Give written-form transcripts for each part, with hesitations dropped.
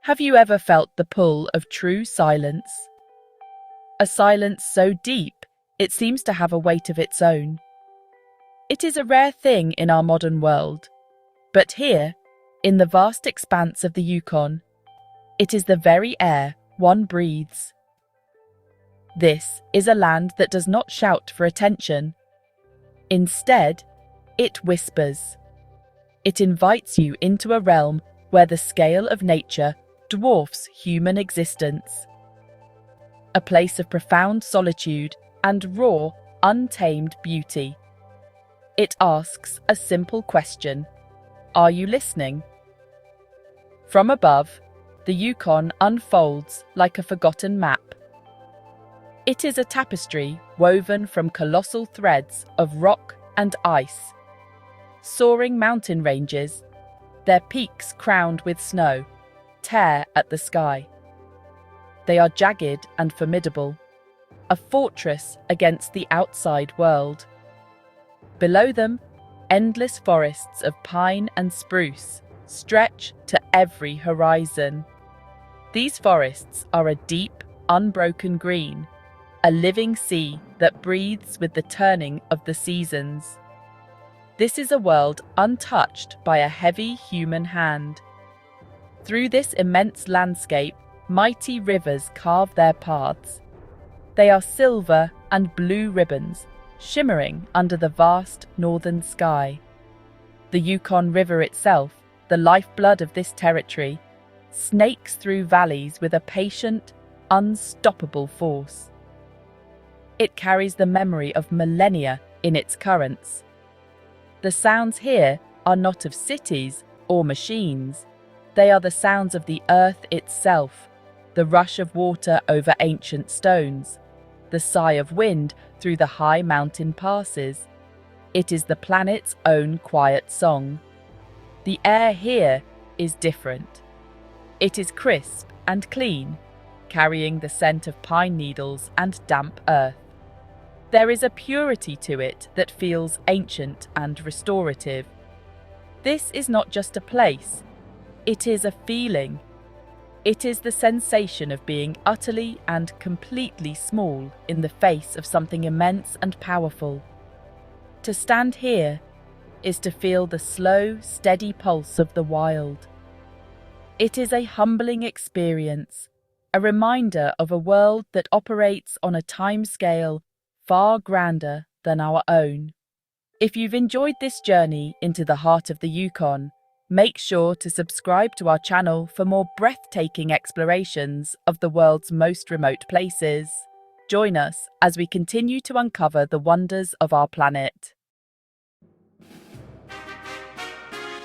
Have you ever felt the pull of true silence? A silence so deep, it seems to have a weight of its own. It is a rare thing in our modern world, but here, in the vast expanse of the Yukon, it is the very air one breathes. This is a land that does not shout for attention. Instead, it whispers. It invites you into a realm where the scale of nature dwarfs human existence. A place of profound solitude and raw, untamed beauty. It asks a simple question: are you listening? From above, the Yukon unfolds like a forgotten map. It is a tapestry woven from colossal threads of rock and ice. Soaring mountain ranges, their peaks crowned with snow, tear at the sky. They are jagged and formidable, a fortress against the outside world. Below them, endless forests of pine and spruce stretch to every horizon. These forests are a deep, unbroken green, a living sea that breathes with the turning of the seasons. This is a world untouched by a heavy human hand. Through this immense landscape, mighty rivers carve their paths. They are silver and blue ribbons, shimmering under the vast northern sky. The Yukon River itself, the lifeblood of this territory, snakes through valleys with a patient, unstoppable force. It carries the memory of millennia in its currents. The sounds here are not of cities or machines. They are the sounds of the earth itself, the rush of water over ancient stones, the sigh of wind through the high mountain passes. It is the planet's own quiet song. The air here is different. It is crisp and clean, carrying the scent of pine needles and damp earth. There is a purity to it that feels ancient and restorative. This is not just a place. It is a feeling. It is the sensation of being utterly and completely small in the face of something immense and powerful. To stand here is to feel the slow, steady pulse of the wild. It is a humbling experience, a reminder of a world that operates on a timescale far grander than our own. If you've enjoyed this journey into the heart of the Yukon, make sure to subscribe to our channel for more breathtaking explorations of the world's most remote places. Join us as we continue to uncover the wonders of our planet.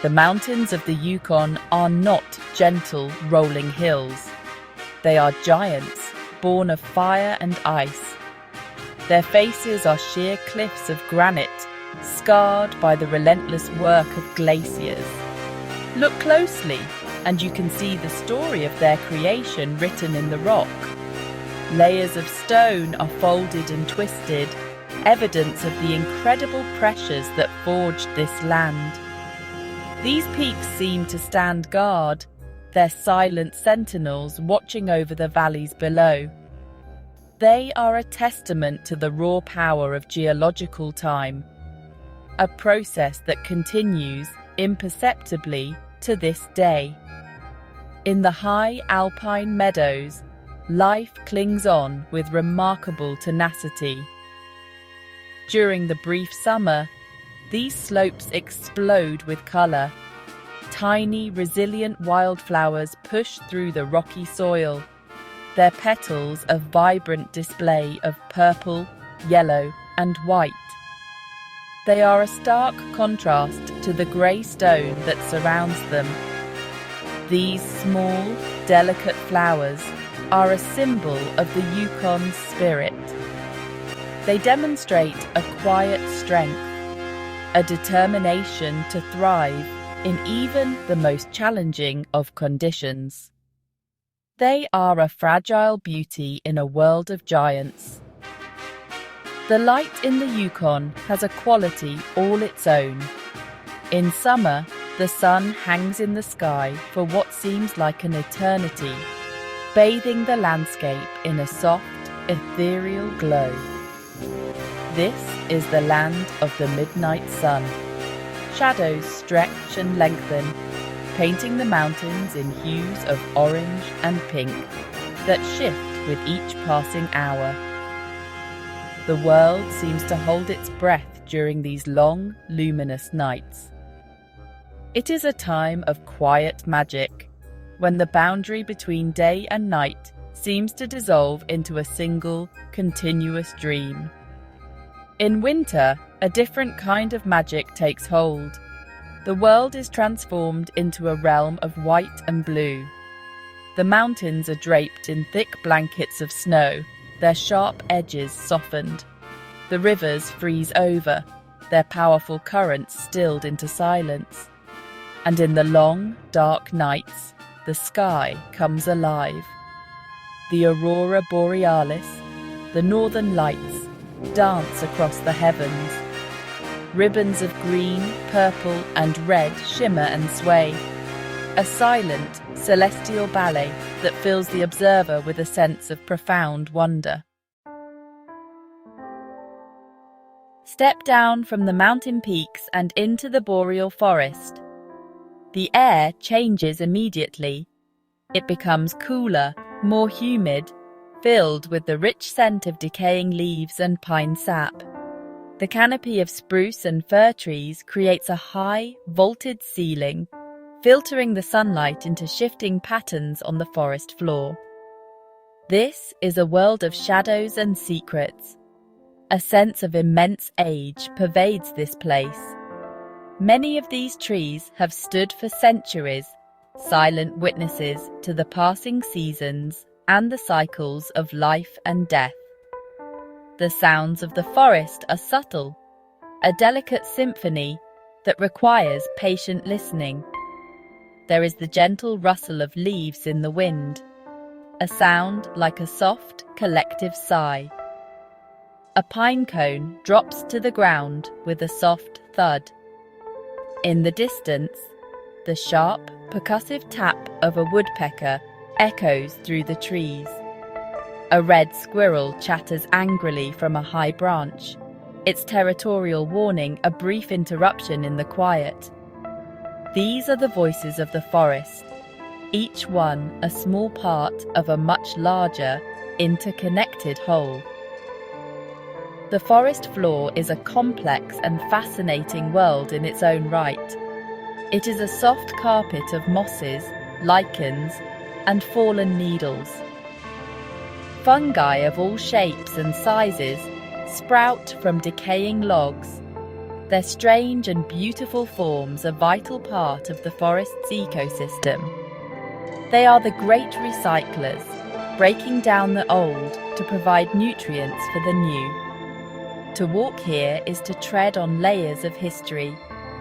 The mountains of the Yukon are not gentle, rolling hills. They are giants, born of fire and ice. Their faces are sheer cliffs of granite, scarred by the relentless work of glaciers. Look closely, and you can see the story of their creation written in the rock. Layers of stone are folded and twisted, evidence of the incredible pressures that forged this land. These peaks seem to stand guard, their silent sentinels watching over the valleys below. They are a testament to the raw power of geological time, a process that continues imperceptibly to this day. In the high alpine meadows, life clings on with remarkable tenacity. During the brief summer, these slopes explode with colour. Tiny, resilient wildflowers push through the rocky soil, their petals a vibrant display of purple, yellow, and white. They are a stark contrast to the grey stone that surrounds them. These small, delicate flowers are a symbol of the Yukon's spirit. They demonstrate a quiet strength, a determination to thrive in even the most challenging of conditions. They are a fragile beauty in a world of giants. The light in the Yukon has a quality all its own. In summer, The sun hangs in the sky for what seems like an eternity, bathing the landscape in a soft, ethereal glow. This is the land of the midnight sun. Shadows stretch and lengthen, painting the mountains in hues of orange and pink that shift with each passing hour. The world seems to hold its breath during these long, luminous nights. It is a time of quiet magic, when the boundary between day and night seems to dissolve into a single, continuous dream. In winter, a different kind of magic takes hold. The world is transformed into a realm of white and blue. The mountains are draped in thick blankets of snow, their sharp edges softened. The rivers freeze over, their powerful currents stilled into silence. And in the long, dark nights, the sky comes alive. The aurora borealis, the northern lights, dance across the heavens. Ribbons of green, purple, and red shimmer and sway. A silent, celestial ballet that fills the observer with a sense of profound wonder. Step down from the mountain peaks and into the boreal forest. The air changes immediately. It becomes cooler, more humid, filled with the rich scent of decaying leaves and pine sap. The canopy of spruce and fir trees creates a high, vaulted ceiling, filtering the sunlight into shifting patterns on the forest floor. This is a world of shadows and secrets. A sense of immense age pervades this place. Many of these trees have stood for centuries, silent witnesses to the passing seasons and the cycles of life and death. The sounds of the forest are subtle, a delicate symphony that requires patient listening. There is the gentle rustle of leaves in the wind, a sound like a soft, collective sigh. A pine cone drops to the ground with a soft thud. In the distance, the sharp, percussive tap of a woodpecker echoes through the trees. A red squirrel chatters angrily from a high branch, its territorial warning a brief interruption in the quiet. These are the voices of the forest, each one a small part of a much larger, interconnected whole. The forest floor is a complex and fascinating world in its own right. It is a soft carpet of mosses, lichens, and fallen needles. Fungi of all shapes and sizes sprout from decaying logs. Their strange and beautiful forms a vital part of the forest's ecosystem. They are the great recyclers, breaking down the old to provide nutrients for the new. To walk here is to tread on layers of history,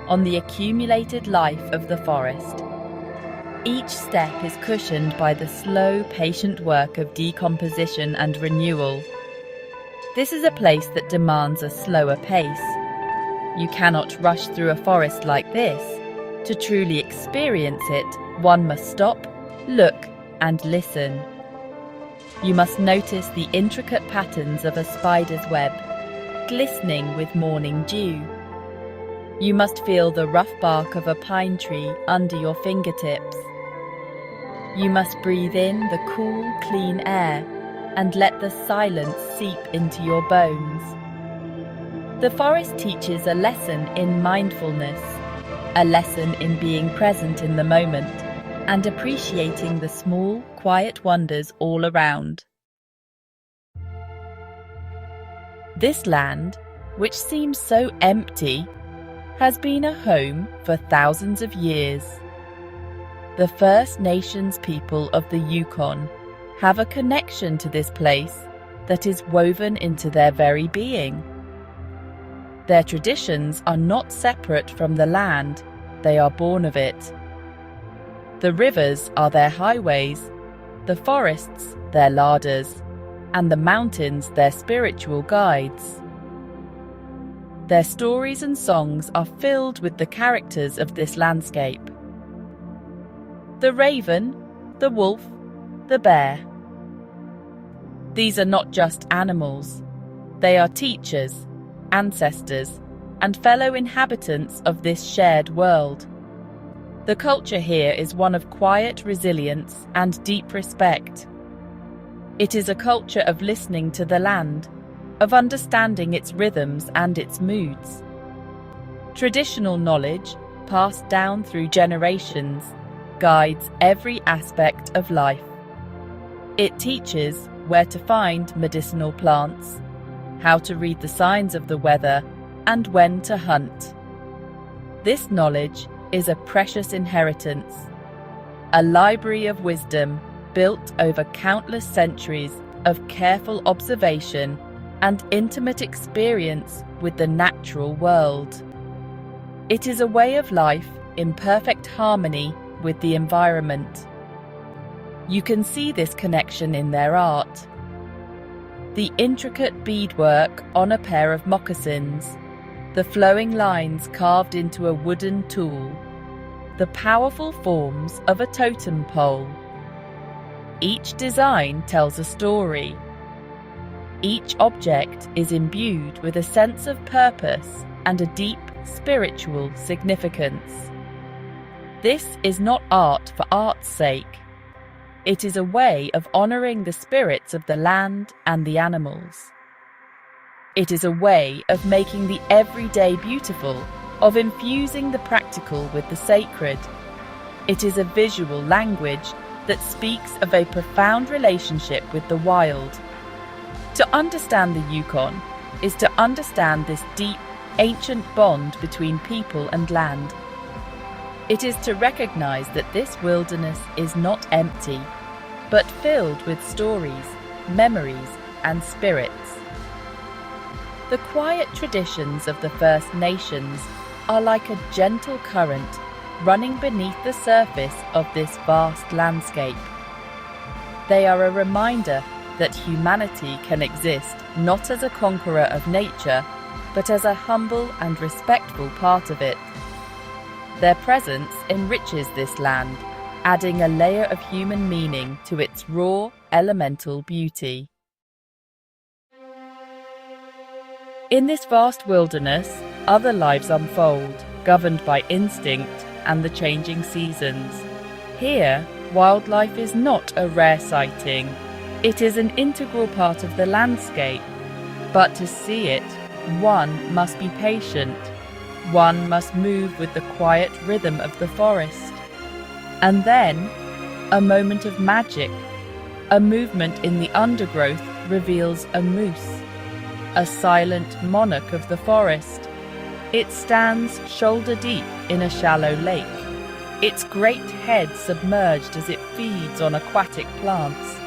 on the accumulated life of the forest. Each step is cushioned by the slow, patient work of decomposition and renewal. This is a place that demands a slower pace. You cannot rush through a forest like this. To truly experience it, one must stop, look, and listen. You must notice the intricate patterns of a spider's web, glistening with morning dew. You must feel the rough bark of a pine tree under your fingertips. You must breathe in the cool, clean air and let the silence seep into your bones. The forest teaches a lesson in mindfulness, a lesson in being present in the moment and appreciating the small, quiet wonders all around. This land, which seems so empty, has been a home for thousands of years. The First Nations people of the Yukon have a connection to this place that is woven into their very being. Their traditions are not separate from the land, they are born of it. The rivers are their highways, the forests their larders, and the mountains their spiritual guides. Their stories and songs are filled with the characters of this landscape. The raven, the wolf, the bear. These are not just animals. They are teachers, ancestors, and fellow inhabitants of this shared world. The culture here is one of quiet resilience and deep respect. It is a culture of listening to the land, of understanding its rhythms and its moods. Traditional knowledge, passed down through generations, guides every aspect of life. It teaches where to find medicinal plants, how to read the signs of the weather, and when to hunt. This knowledge is a precious inheritance, a library of wisdom built over countless centuries of careful observation and intimate experience with the natural world. It is a way of life in perfect harmony with the environment. You can see this connection in their art. The intricate beadwork on a pair of moccasins, the flowing lines carved into a wooden tool, the powerful forms of a totem pole. Each design tells a story. Each object is imbued with a sense of purpose and a deep spiritual significance. This is not art for art's sake. It is a way of honouring the spirits of the land and the animals. It is a way of making the everyday beautiful, of infusing the practical with the sacred. It is a visual language that speaks of a profound relationship with the wild. To understand the Yukon is to understand this deep, ancient bond between people and land. It is to recognise that this wilderness is not empty, but filled with stories, memories, and spirits. The quiet traditions of the First Nations are like a gentle current running beneath the surface of this vast landscape. They are a reminder that humanity can exist not as a conqueror of nature, but as a humble and respectful part of it. Their presence enriches this land, adding a layer of human meaning to its raw, elemental beauty. In this vast wilderness, other lives unfold, governed by instinct and the changing seasons. Here, wildlife is not a rare sighting. It is an integral part of the landscape. But to see it, one must be patient. One must move with the quiet rhythm of the forest. And then, a moment of magic. A movement in the undergrowth reveals a moose, a silent monarch of the forest. It stands shoulder deep in a shallow lake, its great head submerged as it feeds on aquatic plants.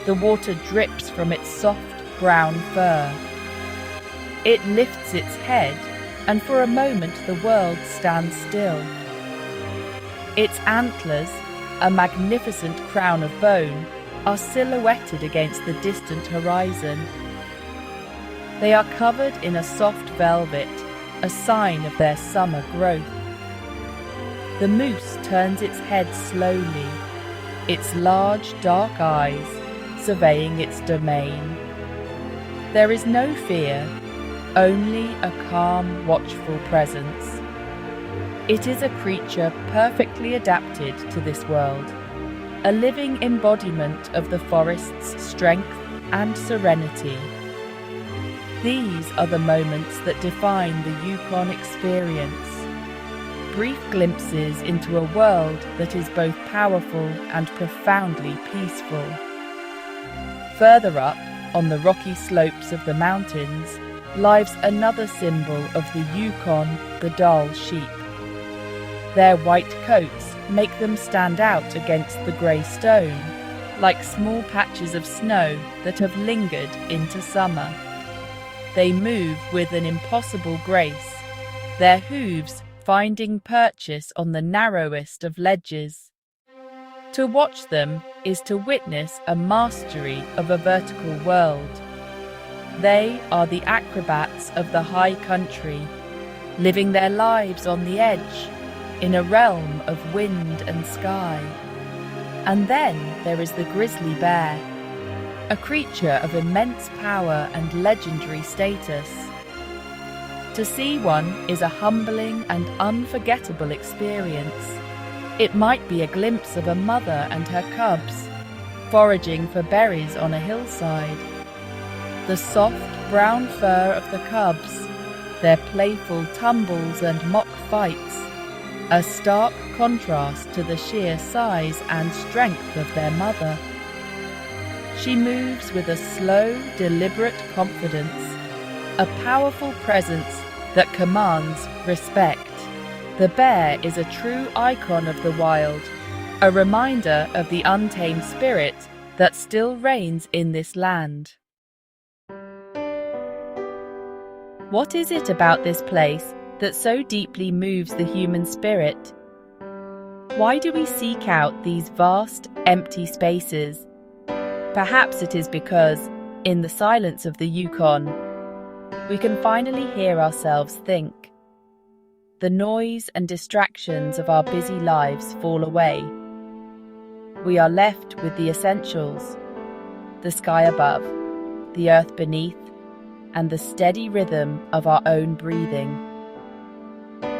The water drips from its soft brown fur. It lifts its head, and for a moment the world stands still. Its antlers, a magnificent crown of bone, are silhouetted against the distant horizon. They are covered in a soft velvet, a sign of their summer growth. The moose turns its head slowly, its large dark eyes surveying its domain. There is no fear, only a calm, watchful presence. It is a creature perfectly adapted to this world, a living embodiment of the forest's strength and serenity. These are the moments that define the Yukon experience. Brief glimpses into a world that is both powerful and profoundly peaceful. Further up, on the rocky slopes of the mountains, lies another symbol of the Yukon, the Dall sheep. Their white coats make them stand out against the grey stone, like small patches of snow that have lingered into summer. They move with an impossible grace, their hooves finding purchase on the narrowest of ledges. To watch them is to witness a mastery of a vertical world. They are the acrobats of the high country, living their lives on the edge, in a realm of wind and sky. And then there is the grizzly bear, a creature of immense power and legendary status. To see one is a humbling and unforgettable experience. It might be a glimpse of a mother and her cubs, foraging for berries on a hillside. The soft brown fur of the cubs, their playful tumbles and mock fights, a stark contrast to the sheer size and strength of their mother. She moves with a slow, deliberate confidence, a powerful presence that commands respect. The bear is a true icon of the wild, a reminder of the untamed spirit that still reigns in this land. What is it about this place that so deeply moves the human spirit? Why do we seek out these vast, empty spaces? Perhaps it is because, in the silence of the Yukon, we can finally hear ourselves think. The noise and distractions of our busy lives fall away. We are left with the essentials: the sky above, the earth beneath, and the steady rhythm of our own breathing.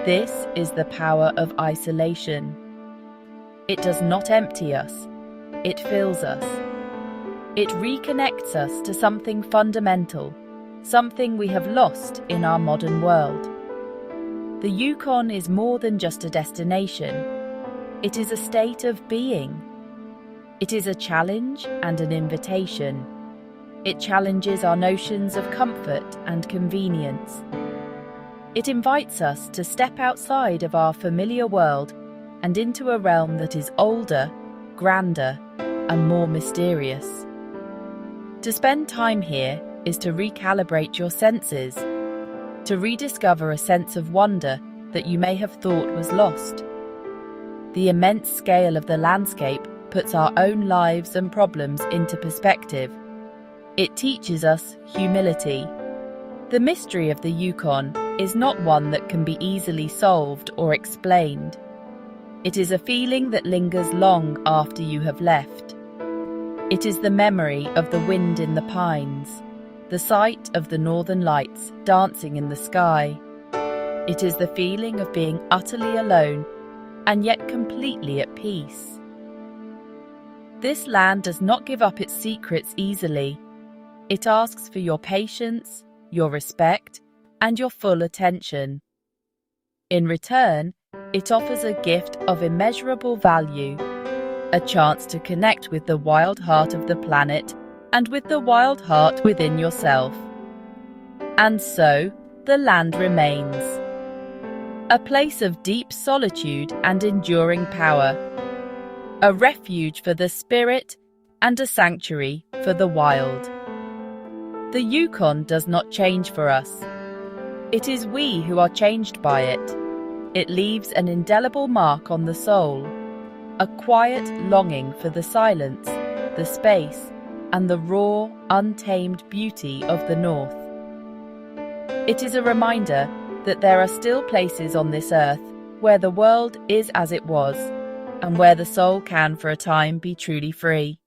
This is the power of isolation. It does not empty us, it fills us. It reconnects us to something fundamental, something we have lost in our modern world. The Yukon is more than just a destination. It is a state of being. It is a challenge and an invitation. It challenges our notions of comfort and convenience. It invites us to step outside of our familiar world and into a realm that is older, grander, and more mysterious. To spend time here is to recalibrate your senses, to rediscover a sense of wonder that you may have thought was lost. The immense scale of the landscape puts our own lives and problems into perspective. It teaches us humility. The mystery of the Yukon is not one that can be easily solved or explained. It is a feeling that lingers long after you have left. It is the memory of the wind in the pines, the sight of the northern lights dancing in the sky. It is the feeling of being utterly alone and yet completely at peace. This land does not give up its secrets easily. It asks for your patience, your respect, and your full attention. In return, it offers a gift of immeasurable value, a chance to connect with the wild heart of the planet and with the wild heart within yourself. And so, the land remains. A place of deep solitude and enduring power, a refuge for the spirit and a sanctuary for the wild. The Yukon does not change for us. It is we who are changed by it. It leaves an indelible mark on the soul, a quiet longing for the silence, the space, and the raw, untamed beauty of the north. It is a reminder that there are still places on this earth where the world is as it was, and where the soul can for a time be truly free.